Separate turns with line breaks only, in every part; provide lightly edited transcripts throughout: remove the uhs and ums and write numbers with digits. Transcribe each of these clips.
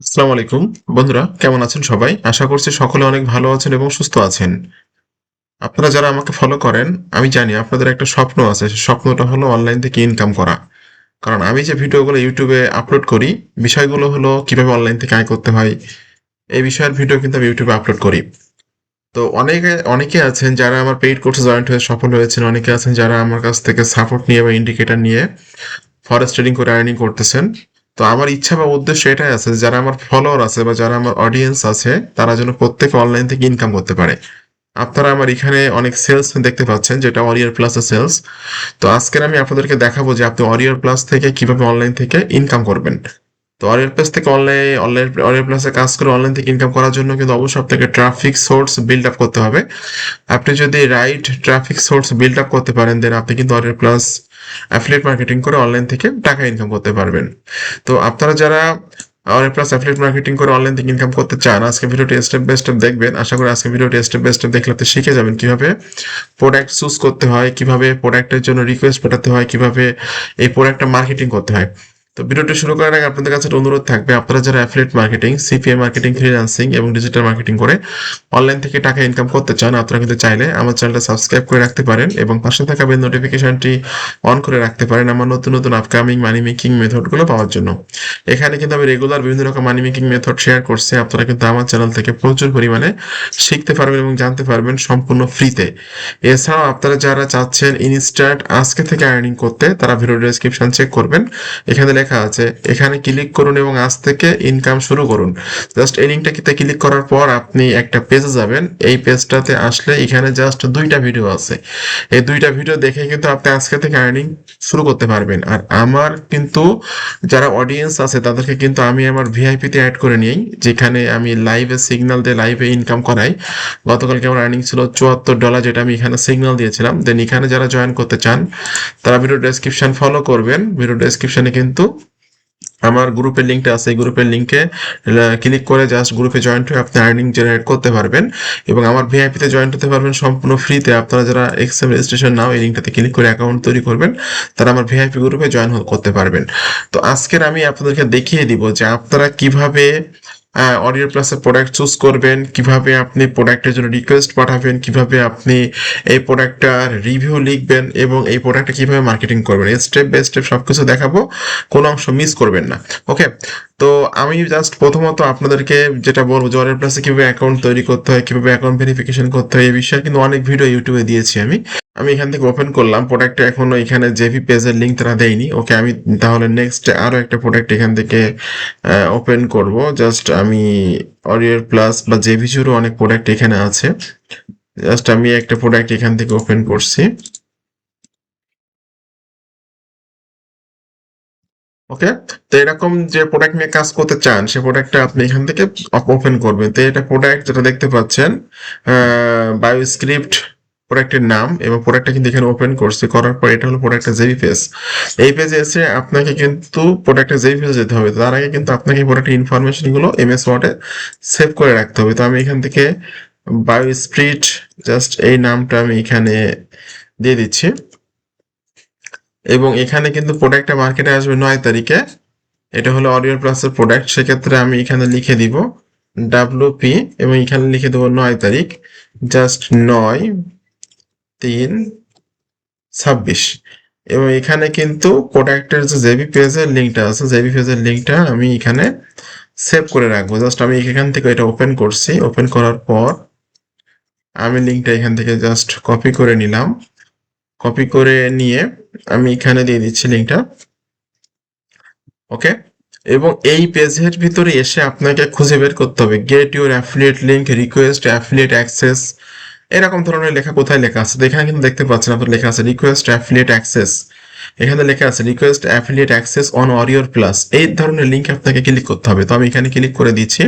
আসসালামু আলাইকুম বন্ধুরা, কেমন আছেন সবাই? আশা করছি সকলে অনেক ভালো আছেন এবং সুস্থ আছেন। আপনারা যারা আমাকে ফলো করেন, আমি জানি আপনাদের একটা স্বপ্ন আছে। সে স্বপ্নটা হলো অনলাইন থেকে ইনকাম করা। কারণ আমি যে ভিডিওগুলো ইউটিউবে আপলোড করি, বিষয়গুলো হলো কিভাবে অনলাইন থেকে আয় করতে হয়। এই বিষয়ের ভিডিও কিন্তু আমি ইউটিউবে আপলোড করি। তো অনেকে আছেন যারা আমার পেইড কোর্সে জয়েন্ট হয়ে সফল হয়েছেন। অনেকে আছেন যারা আমার কাছ থেকে সাপোর্ট নিয়ে বা ইন্ডিকেটর নিয়ে ফরেক্স ট্রেডিং করে আর্নিং করতেছেন। তো আমার ইচ্ছা বা উদ্দেশ্য এটাই আছে যে যারা আমার ফলোয়ার আছে বা যারা আমার অডিয়েন্স আছে তারা যেন প্রত্যেকে অনলাইন থেকে ইনকাম করতে পারে। আপনারা আমার এখানে অনেক সেলস দেখতে পাচ্ছেন, যেটা ওয়ারিয়র প্লাসের সেলস। তো আজকের আমি আপনাদেরকে দেখাবো যে আপনি ওয়ারিয়র প্লাস থেকে কিভাবে অনলাইন থেকে ইনকাম করবেন। তো অরিয়র প্লাস থেকে অরিয়র প্লাসে কাজ করে অনলাইন থেকে ইনকাম করার জন্য কিন্তু অবশ্যই আপনাকে ট্রাফিক সোর্স বিল্ড আপ করতে হবে। আপনি যদি right traffic source build up করতে পারেন, দেন আপনি কিন্তু অরিয়র প্লাস অ্যাফিলিয়েট মার্কেটিং করে অনলাইন থেকে টাকা ইনকাম করতে পারবেন। তো আপনারা যারা অরিয়র প্লাস অ্যাফিলিয়েট মার্কেটিং করে অনলাইন থেকে ইনকাম করতে চান, আজকে ভিডিওটি স্টেপ বাই স্টেপ দেখবেন। আশা করি আজকে ভিডিওটি স্টেপ বাই স্টেপ দেখলে আপনি শিখে যাবেন কিভাবে প্রোডাক্ট চুজ করতে হয়, কিভাবে প্রোডাক্টের জন্য রিকোয়েস্ট পাঠাতে হয়, কিভাবে এই প্রোডাক্টটা মার্কেটিং করতে হয়। তো ভিডিওটি শুরু করার আগে আপনাদের কাছে একটা অনুরোধ থাকবে, আপনারা যারা affiliate marketing, CPA marketing, freelancing এবং ডিজিটাল মার্কেটিং করে অনলাইন থেকে টাকা ইনকাম করতে চান, আপনারা কিন্তু চাইলে আমার চ্যানেলটা সাবস্ক্রাইব করে রাখতে পারেন এবং পাশে থাকা বেল নোটিফিকেশনটি অন করে রাখতে পারেন আমার নতুন নতুন আপকামিং মানি মেকিং মেথডগুলো পাওয়ার জন্য। এখানে কিন্তু আমি রেগুলার বিভিন্ন রকম মানি মেকিং মেথড শেয়ার করছি। আপনারা কিন্তু আমার চ্যানেল থেকে প্রচুর পরিমাণে শিখতে পারবেন এবং জানতে পারবেন সম্পূর্ণ ফ্রিতে। এছাড়াও আপনারা যারা চাচ্ছেন ইনস্ট্যান্ট আজকে থেকে আর্নিং করতে, তারা ভিডিও ডেসক্রিপশন চেক করবেন। এখানে লেখা আছে, এখানে ক্লিক করুন এবং আজ থেকে ইনকাম শুরু করুন। জাস্ট এই লিঙ্কটাতে ক্লিক করার পর আপনি একটা পেজে যাবেন। এই পেজটাতে আসলে এখানে জাস্ট দুইটা ভিডিও আছে। এই দুইটা ভিডিও দেখে কিন্তু আপনি আজকে থেকে আর্নিং শুরু করতে পারবেন। আর আমার কিন্তু যারা অডিয়েন্স আছে তাদেরকে কিন্তু আমি আমার ভিআইপিতে অ্যাড করে নিই, যেখানে আমি লাইভে সিগন্যাল দিয়ে লাইভে ইনকাম করাই। গতকালকে আমার আর্নিং ছিল $74, যেটা আমি এখানে সিগন্যাল দিয়েছিলাম। দেন এখানে যারা জয়েন করতে চান তারা ভিডিও ডেসক্রিপশন ফলো করবেন। ভিডিও ডেসক্রিপশনে কিন্তু আমার গ্রুপের লিঙ্কটা আছে। এই গ্রুপের লিঙ্কে ক্লিক করে জাস্ট গ্রুপে জয়েন্ট হয়ে আপনি আর্নিং জেনারেট করতে পারবেন এবং আমার ভিআইপিতে জয়েন্ট হতে পারবেন সম্পূর্ণ ফ্রিতে। আপনারা যারা এক্সএম রেজিস্ট্রেশন নাও এই লিঙ্কটাতে ক্লিক করে অ্যাকাউন্ট তৈরি করবেন, তারা আমার ভিআইপি গ্রুপে জয়েন করতে পারবেন। তো আজকের আমি আপনাদেরকে দেখিয়ে দিব যে আপনারা কিভাবে অডিও প্লাসের প্রোডাক্ট চুজ করবেন, কিভাবে আপনি প্রোডাক্টের জন্য রিকোয়েস্ট পাঠাবেন, কিভাবে আপনি এই প্রোডাক্টটার রিভিউ লিখবেন এবং এই প্রোডাক্টটা কিভাবে মার্কেটিং করবেন। স্টেপ বাই স্টেপ সবকিছু দেখাবো, কোনো অংশ মিস করবেন না। ওকে, তো আমি জাস্ট প্রথমত আপনাদেরকে যেটা বলবো যে অরিয়র প্লাসে কিভাবে অ্যাকাউন্ট তৈরি করতে হয়, কিভাবে অ্যাকাউন্ট ভেরিফিকেশন করতে হয়, এই বিষয়ে কিন্তু অনেক ভিডিও ইউটিউবে দিয়েছি আমি। আমি এখান থেকে ওপেন করলাম প্রোডাক্টটা, এখনো এখানে জেভি পেজের লিঙ্ক তারা দেয়নি। ওকে, আমি তাহলে নেক্সট আরো একটা প্রোডাক্ট এখান থেকে ওপেন করব। জাস্ট আমি অরিয়র প্লাস বা জেভিজুরও অনেক প্রোডাক্ট এখানে আছে। জাস্ট আমি একটা প্রোডাক্ট এখান থেকে ওপেন করছি। ওকে, তো এরকম যে প্রোডাক্ট নিয়ে কাজ করতে চান সে প্রোডাক্টটা আপনি এখান থেকে ওপেন করবেন। তো এটা প্রোডাক্ট যেটা দেখতে পাচ্ছেন, বায়োস্ক্রিপ্ট প্রোডাক্টের নাম, এবং প্রোডাক্টটা কিন্তু এখানে ওপেন করছি। করার পর এটা হলো প্রোডাক্টের জেবি পেজ। এই পেজে এসে আপনাকে কিন্তু প্রোডাক্টের জেবি পেজে যেতে হবে। তার আগে কিন্তু আপনাকে প্রোডাক্টের ইনফরমেশন গুলো এমএস ওয়ার্ডে সেভ করে রাখতে হবে। তো আমি এখান থেকে বায়োস্প্রিট, জাস্ট এই নামটা আমি এখানে দিয়ে দিচ্ছি এবং এখানে কিন্তু প্রোডাক্টটা মার্কেটে আসবে 9 তারিখে। এটা হলো অডিও প্লাসের প্রোডাক্ট। সেক্ষেত্রে আমি এখানে লিখে দিব ডাব্লিউপি এবং এখানে লিখে দেবো 9 তারিখ, জাস্ট 9/3/26। এবং এখানে কিন্তু প্রোডাক্টের যে জেবি পেজের লিঙ্কটা আছে, জেবি পেজের লিঙ্কটা আমি এখানে সেভ করে রাখবো। জাস্ট আমি এখান থেকে এটা ওপেন করছি। ওপেন করার পর আমি লিঙ্কটা এখান থেকে জাস্ট কপি করে নিলাম। কপি করে নিয়ে আমি এখানে দিয়ে দিচ্ছি লিঙ্কটা। ওকে, এবং এই পেজের ভিতরে এসে আপনাকে খুঁজে বের করতে হবে get your affiliate link, request affiliate access, এরকম ধরনের লেখা কোথায় লেখা আছে। তো এখানে কিন্তু দেখতে পাচ্ছেন আপনার লেখা আছে রিকোয়েস্ট অ্যাফিলিয়েট অ্যাক্সেস। এখানে লেখা আছে request affiliate access on অরিয়র plus. এই ধরনের লিঙ্ক আপনাকে ক্লিক করতে হবে। তো আমি এখানে ক্লিক করে দিচ্ছি।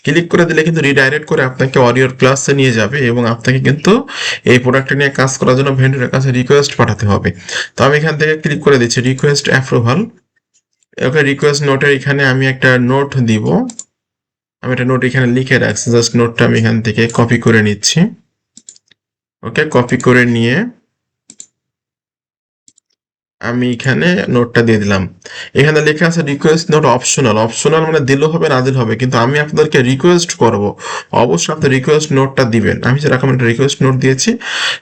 ক্লিক করে দিলে কিন্তু রিডাইরেক্ট করে আপনাকে অরিয়র প্লাসে নিয়ে যাবে এবং আপনাকে কিন্তু এই প্রোডাক্টটা নিয়ে কাজ করার জন্য ভেন্ডরের কাছে রিকোয়েস্ট পাঠাতে হবে। তো আমি এখান থেকে ক্লিক করে দিচ্ছি রিকোয়েস্ট অ্যাপ্রুভাল। ওকে, রিকোয়েস্ট নোটের এখানে আমি একটা নোট দিব। আমি একটা নোট এখানে লিখে রাখছি। জাস্ট নোটটা আমি এখান থেকে কপি করে নিচ্ছি। ওকে, কপি করে নিয়ে আমি এখানে নোটটা দিয়ে দিলাম। এখানে লেখা আছে রিকোয়েস্ট নোট অপশনাল। অপশনাল মানে দিলেও হবে না দিলেও হবে, কিন্তু আমি আপনাদেরকে রিকোয়েস্ট করব, অবশ্যই আপনি রিকোয়েস্ট নোটটা দিবেন। আমি যেরকম একটা রিকোয়েস্ট নোট দিয়েছি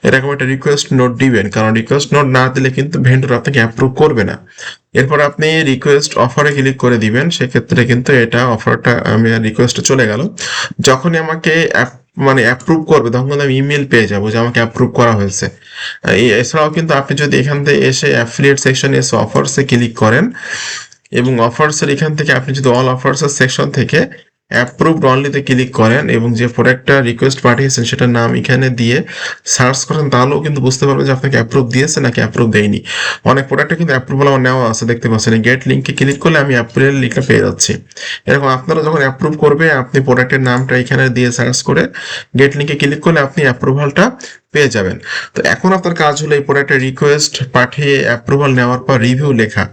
এরকম একটা রিকোয়েস্ট নোট দিবেন, কারণ রিকোয়েস্ট নোট না দিলে কিন্তু ভেন্ডর আপনাকে অ্যাপ্রুভ করবে না। এরপর আপনি রিকোয়েস্ট অফারে ক্লিক করে দিবেন, সেক্ষেত্রে কিন্তু এটা অফারটা আমি রিকোয়েস্টে চলে গেল। যখনই আমাকে মানে অ্যাপ্রুভ করবে তখন কিন্তু আমি ইমেল পেয়ে যাবো যে আমাকে অ্যাপ্রুভ করা হয়েছে। এছাড়াও কিন্তু আপনি যদি এখান থেকে এসে অ্যাফিলিয়েট সেকশনে এসে অফার্সে ক্লিক করেন এবং অফার্সের এখান থেকে আপনি যদি অল অফার্সের সেকশন থেকে অ্যাপ্রুভড অনলিতে ক্লিক করেন এবং যে প্রোডাক্টটা রিকোয়েস্ট পাঠিয়েছেন সেটার নাম এখানে দিয়ে সার্চ করেন, তাহলেও কিন্তু বুঝতে পারবেন যে আপনাকে অ্যাপ্রুভ দিয়েছে নাকি অ্যাপ্রুভ দেয়নি। অনেক প্রোডাক্টে কিন্তু অ্যাপ্রুভাল আমার নেওয়া আছে, দেখতে পাচ্ছেন গেট লিঙ্কে ক্লিক করলে আমি অ্যাপ্রুভাল লিঙ্কটা পেয়ে যাচ্ছি। এরকম আপনারা যখন অ্যাপ্রুভ করবে আপনি প্রোডাক্টের নামটা এখানে দিয়ে সার্চ করে গেট লিঙ্কে ক্লিক করলে আপনি অ্যাপ্রুভালটা পেয়ে যাবেন। তো এখন আপনার কাজ হলো এই প্রোডাক্টের রিকোয়েস্ট পাঠিয়ে অ্যাপ্রুভাল নেওয়ার পর রিভিউ লেখা।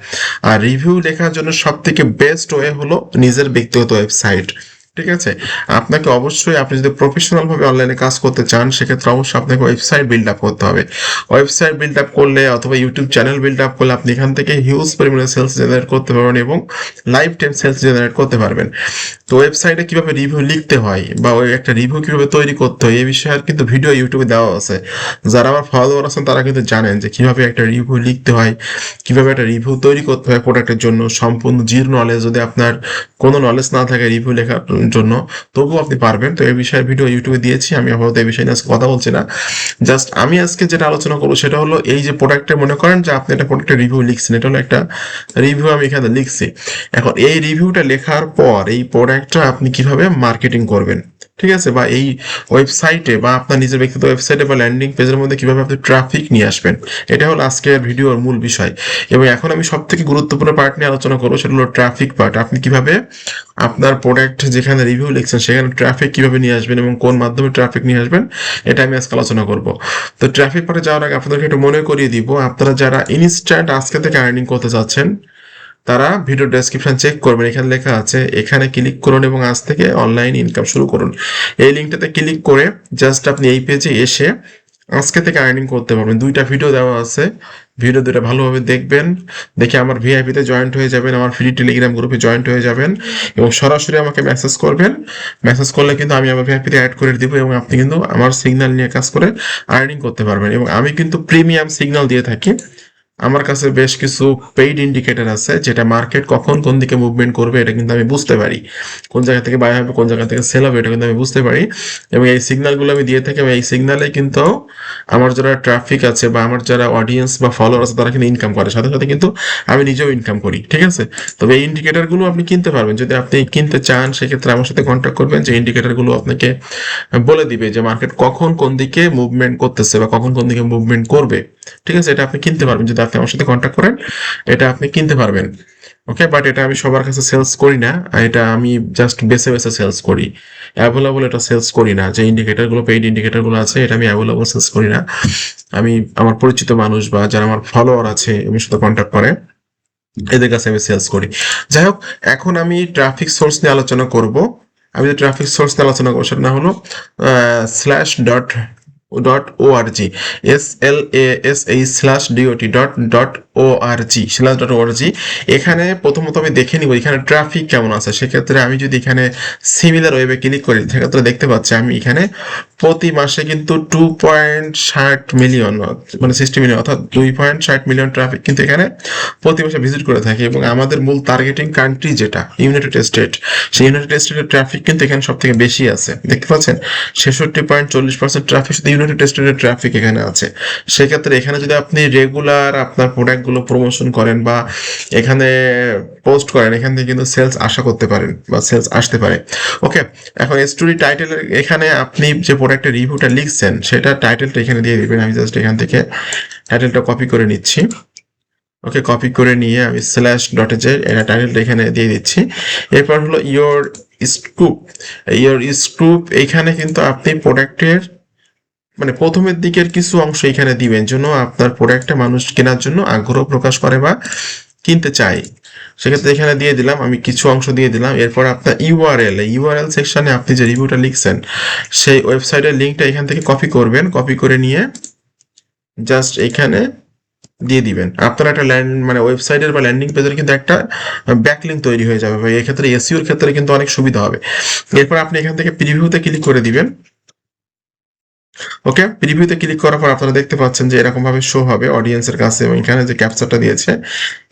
আর রিভিউ লেখার জন্য সব থেকে বেস্ট ওয়ে হলো নিজের ব্যক্তিগত ওয়েবসাইট। ঠিক আছে, আপনাকে অবশ্যই, আপনি যদি প্রফেশনাল ভাবে অনলাইনে কাজ করতে চান সেক্ষেত্রে অবশ্যই আপনাকে ওয়েবসাইট বিল্ড আপ করতে হবে। ওয়েবসাইট বিল্ড আপ করলে অথবা ইউটিউব চ্যানেল বিল্ড আপ করলে আপনি এখান থেকে হিউজ পরিমাণে সেলস জেনারেট করতে পারবেন এবং লাইফ টাইম সেলস জেনারেট করতে পারবেন। তো ওয়েবসাইটে কিভাবে রিভিউ লিখতে হয় বা ওই একটা রিভিউ কিভাবে তৈরি করতে হয় এই বিষয়ে কিন্তু ভিডিও ইউটিউবে দেওয়া আছে। যারা আমার ফলোয়ার আছেন তারা কিন্তু জানেন যে কিভাবে একটা রিভিউ লিখতে হয়, কিভাবে একটা রিভিউ তৈরি করতে হয় প্রোডাক্টের জন্য। সম্পূর্ণ জিরো নলেজ, যদি আপনার কোনো নলেজ না থাকে রিভিউ লেখার জন্য, তবুও আপনি পারবেন। তো এই বিষয়ে ভিডিও ইউটিউবে দিয়েছি, আমি আপাতত এই বিষয়ে নিয়ে আজকে কথা বলছি না। জাস্ট আমি আজকে যেটা আলোচনা করবো সেটা হলো এই যে প্রোডাক্টে মনে করেন যে আপনি একটা প্রোডাক্টের রিভিউ লিখছেন, এটা হলো একটা রিভিউ আমি এখানে লিখছি। এখন এই রিভিউটা লেখার পর এই প্রোডাক্টটা আপনি কিভাবে মার্কেটিং করবেন, ঠিক আছে, বা এই ওয়েবসাইটে বা আপনার নিজের ব্যক্তিগত ওয়েবসাইটে বা ল্যান্ডিং পেজের মধ্যে কিভাবে আপনি ট্রাফিক নিয়ে আসবেন, এটা হলো আজকের ভিডিওর মূল বিষয়। এবং এখন আমি সব থেকে গুরুত্বপূর্ণ পার্ট নিয়ে আলোচনা করবো, সেটা হলো ট্রাফিক পার্ট। আপনি কিভাবে আপনার প্রোডাক্ট যেখানে রিভিউ লিখছেন সেখানে ট্রাফিক কিভাবে নিয়ে আসবেন এবং কোন মাধ্যমে ট্রাফিক নিয়ে আসবেন, এটা আমি আজকে আলোচনা করব। তো ট্রাফিক পার্টে যাওয়ার আগে আপনাদেরকে একটু মনে করিয়ে দিব, আপনারা যারা ইনস্ট্যান্ট আজকে থেকে আর্নিং করতে চাচ্ছেন তারা ভিডিও ডেসক্রিপশন চেক করবেন, এখানে লেখা আছে এখানে ক্লিক করুন এবং আজ থেকে অনলাইন ইনকাম শুরু করুন। এই লিঙ্কটাতে ক্লিক করে জাস্ট আপনি এই পেজে এসে আজকে থেকে আর্নিং করতে পারবেন। দুইটা ভিডিও দেওয়া আছে, ভিডিও দুটো ভালোভাবে দেখবেন, দেখে আমার ভিআইপিতে জয়েন্ট হয়ে যাবেন, আমার ফ্রি টেলিগ্রাম গ্রুপে জয়েন্ট হয়ে যাবেন এবং সরাসরি আমাকে মেসেজ করবেন। মেসেজ করলে কিন্তু আমি আমার ভিআইপিতে অ্যাড করে দিব এবং আপনি কিন্তু আমার সিগন্যাল নিয়ে কাজ করে আর্নিং করতে পারবেন। এবং আমি কিন্তু প্রিমিয়াম সিগন্যাল দিয়ে থাকি। আমার কাছে বেশ কিছু পেইড ইন্ডিকেটর আছে, যেটা মার্কেট কখন কোন দিকে মুভমেন্ট করবে এটা কিন্তু আমি বুঝতে পারি, কোন জায়গা থেকে বাই হবে কোন জায়গা থেকে সেল হবে এটা কিন্তু আমি বুঝতে পারি। এবং এই সিগন্যালগুলো আমি দিয়ে থাকি এবং এই সিগন্যালে কিন্তু আমার যারা ট্রাফিক আছে বা আমার যারা অডিয়েন্স বা ফলোয়ার আছে তারা কিন্তু ইনকাম করে, সাথে সাথে কিন্তু আমি নিজেও ইনকাম করি। ঠিক আছে, তবে এই ইন্ডিকেটরগুলো আপনি কিনতে পারবেন, যদি আপনি কিনতে চান সেক্ষেত্রে আমার সাথে কন্ট্যাক্ট করবেন, যে ইন্ডিকেটরগুলো আপনাকে বলে দিবে যে মার্কেট কখন কোন দিকে মুভমেন্ট করতেছে বা কখন কোন দিকে মুভমেন্ট করবে। ঠিক আছে, এটা আপনি কিনতে পারবেন, যদি আপনি আমার সাথে কন্ট্যাক্ট করেন এটা আপনি কিনতে পারবেন। ওকে, বাট এটা আমি সবার কাছে সেলস করি না, এটা আমি জাস্ট বেছে বেছে সেলস করি, অ্যাভেলেবল এটা সেলস করি না। যে ইন্ডিকেটরগুলো পেইড ইন্ডিকেটরগুলো আছে এটা আমি অ্যাভেলেবল সেলস করি না। আমি আমার পরিচিত মানুষ বা যারা আমার ফলোয়ার আছে আমার সাথে কন্ট্যাক্ট করে এদের কাছে আমি সেলস করি। যাই হোক, এখন আমি ট্রাফিক সোর্স নিয়ে আলোচনা করব। আমি যে ট্রাফিক সোর্স নিয়ে আলোচনা করবো সেটা না হলো স্ল্যাশ ডট ডট ও আর জি, SLASH ডট ও আর জি। এখানে প্রথমত আমি দেখে নিব এখানে ট্রাফিক কেমন আছে। সেক্ষেত্রে আমি যদি এখানে সিমিলার ওয়েবে ক্লিক করি সেক্ষেত্রে দেখতে পাচ্ছি আমি এখানে প্রতি মাসে কিন্তু 2.60 মিলিয়ন, মানে 60 মিলিয়ন অর্থাৎ 2.60 মিলিয়ন ট্রাফিক কিন্তু এখানে প্রতি মাসে ভিজিট করে থাকে। এবং আমাদের মূল টার্গেটিং কান্ট্রি যেটা ইউনাইটেড স্টেট, সেই ইউনাইটেড স্টেটের ট্রাফিক কিন্তু এখানে সব থেকে বেশি আছে, দেখতে পাচ্ছেন 66.40% ট্রাফিক শুধু ইউনাইটেড স্টেটের ট্রাফিক এখানে আছে। সেক্ষেত্রে এখানে যদি আপনি রেগুলার আপনার প্রোডাক্টগুলো প্রমোশন করেন বা এখানে পোস্ট করেন, এখান থেকে কিন্তু সেলস আশা করতে পারেন বা সেলস আসতে পারে। ওকে, এখন স্টোরি টাইটেলের এখানে আপনি যে প্রোডাক্টের রিভিউটা লিখছেন সেটা টাইটেলটা এখানে দিয়ে দিবেন। আমি জাস্ট এখান থেকে টাইটেলটা কপি করে নিচ্ছি। ওকে, কপি করে নিয়ে আমি স্ল্যাশ ডটে যে এটা টাইটেলটা এখানে দিয়ে দিচ্ছি। এরপর হলো স্কুপ স্কুপ এখানে কিন্তু আপনি প্রোডাক্টের মানে প্রথমের দিকের কিছু অংশ এখানে দিবেন জন্য আপনার প্রোডাক্টটা মানুষ কেনার জন্য আগ্রহ প্রকাশ করে বা কিনতে চায়। সেক্ষেত্রে এখানে দিয়ে দিলাম, আমি কিছু অংশ দিয়ে দিলাম। এরপর আপনার ইউআরএল সেকশনে আপনি যে রিভিউটা লিখছেন সেই ওয়েবসাইটের লিঙ্কটা এখান থেকে কপি করবেন, কপি করে নিয়ে জাস্ট এখানে দিয়ে দিবেন। আপনার একটা মানে ওয়েবসাইটের বা ল্যান্ডিং পেজের কিন্তু একটা ব্যাকলিঙ্ক তৈরি হয়ে যাবে ভাই। এক্ষেত্রে এসইওর ক্ষেত্রে কিন্তু অনেক সুবিধা হবে। এরপর আপনি এখান থেকে প্রিভিউতে ক্লিক করে দিবেন। ওকে, প্রিভিউতে ক্লিক করার পর আপনারা দেখতে পাচ্ছেন যে এরকম ভাবে শো হবে অডিয়েন্সের কাছে, এবং এখানে যে ক্যাপচারটা দিয়েছে,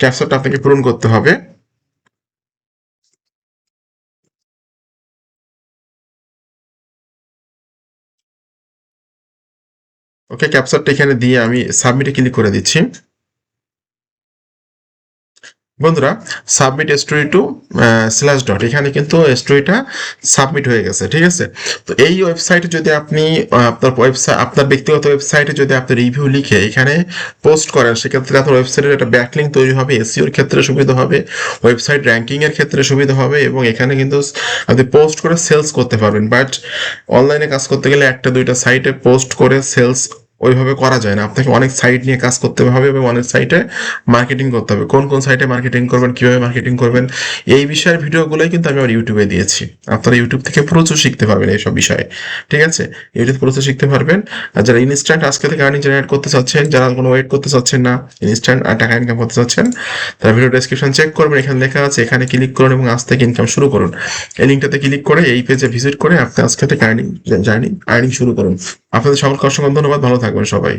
ক্যাপচারটা আপনাকে পূরণ করতে হবে। ওকে, ক্যাপচারটা এখানে দিয়ে আমি সাবমিটে ক্লিক করে দিচ্ছি। বন্ধুরা, submit story to slash dot, এখানে কিন্তু স্টোরিটা সাবমিট হয়ে গেছে। ঠিক আছে, তো এই ওয়েবসাইটে যদি আপনি আপনার ওয়েবসাইট, আপনার ব্যক্তিগত ওয়েবসাইটে যদি আপনি রিভিউ লিখে এখানে পোস্ট করেন, সেক্ষেত্রে আপনার ওয়েবসাইটের একটা ব্যাকলিঙ্ক তৈরি হবে, এসইওর ক্ষেত্রে সুবিধা হবে, ওয়েবসাইট র্যাঙ্কিং এর ক্ষেত্রে সুবিধা হবে, এবং এখানে কিন্তু আপনি পোস্ট করে সেলস করতে পারবেন। বাট অনলাইনে কাজ করতে গেলে একটা দুইটা সাইটে পোস্ট করে সেলস ওইভাবে করা যায় না। আপনাকে অনেক সাইট নিয়ে কাজ করতে হবে এবং অনেক সাইটে মার্কেটিং করতে হবে। কোন কোন সাইটে মার্কেটিং করবেন, কিভাবে মার্কেটিং করবেন, এই বিষয়ের ভিডিওগুলোই কিন্তু আমি আমার ইউটিউবে দিয়েছি। আপনারা ইউটিউব থেকে প্রচুর শিখতে পারবেন এইসব বিষয়ে। ঠিক আছে, ইউটিউব প্রচুর শিখতে পারবেন। আর যারা ইনস্ট্যান্ট আজকে থেকে আর্নিং জেনারেট করতে চাচ্ছেন, যারা কোনো ওয়েট করতে চাচ্ছেন না, ইনস্ট্যান্ট টাকা ইনকাম করতে চাচ্ছেন, তারা ভিডিও ডেসক্রিপশন চেক করবেন, এখানে লেখা আছে, এখানে ক্লিক করুন এবং আজ থেকে ইনকাম শুরু করুন। এই লিঙ্কটাতে ক্লিক করে এই পেজে ভিজিট করে আপনি আজকে থেকে আর্নিং শুরু করুন। আপনাদের সকলকে অসংখ্য ধন্যবাদ, ভালো থাকবেন সবাই।